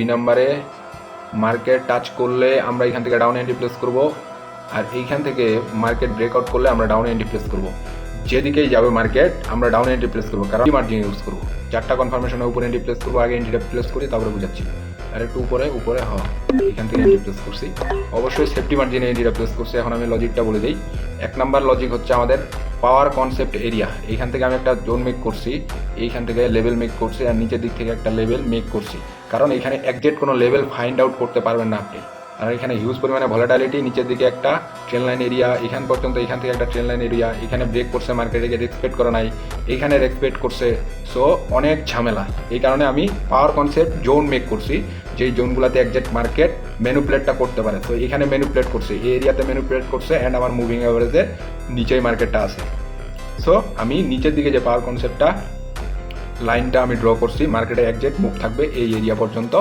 2 নম্বরে market touch করলে আমরা এখান থেকে ডাউন এন্ট্রি প্লেস করব, আর এইখান থেকে মার্কেট ব্রেকআউট করলে আমরা ডাউন এন্ট্রি প্লেস করব। যেদিকেই যাবে মার্কেট আমরা ডাউন এন্ট্রি প্লেস করবো, কারণ মার্জিন ইউজ করবো। 4টা কনফার্মেশনের উপরে এন্ট্রি প্লেস করবো, আগে এন্ট্রিটা প্লেস করি তারপরে বুঝাচ্ছি। আর একটু উপরে এখান থেকে এন্ট্রি প্লেস করছি, অবশ্যই সেফটি মার্জিনে এন্ট্রিটা প্লেস করছি। এখন আমি লজিকটা বলে দিই। 1 নাম্বার লজিক হচ্ছে আমাদের পাওয়ার কনসেপ্ট এরিয়া। এইখান থেকে আমি একটা জোন মেক করছি, এইখান থেকে লেভেল মেক করছি, আর নিচের দিক থেকে একটা লেভেল মেক করছি, কারণ এখানে একজ্যাক্ট কোনো লেভেল ফাইন্ড আউট করতে পারবেন না আপনি। আর এখানে হিউজ পরিমাণে ভলাটাইলিটি, নিচের দিকে একটা ট্রেন লাইন এরিয়া, এখান পর্যন্ত এখান থেকে একটা ট্রেন লাইন এরিয়া, এখানে ব্রেক করছে মার্কেটে, রেসপেক্ট করা নাই, এখানে রেসপেক্ট করছে। সো অনেক ঝামেলা। এই কারণে আমি পাওয়ার কনসেপ্ট জোন মেক করছি, যেই জোনগুলোতে একজ্যাক্ট মার্কেট ম্যানুপুলেটটা করতে পারে। তো এখানে ম্যানুপুলেট করছে, এই এরিয়াতে ম্যানুপুলেট করছে, অ্যান্ড আমার মুভিং অ্যাভারেজের নিচেই মার্কেটটা আছে। সো আমি নিচের দিকে যে পাওয়ার কনসেপ্টটা লাইনটা আমি ড্র করছি, মার্কেটে একজ্যাক্ট মুভ থাকবে এই এরিয়া পর্যন্ত।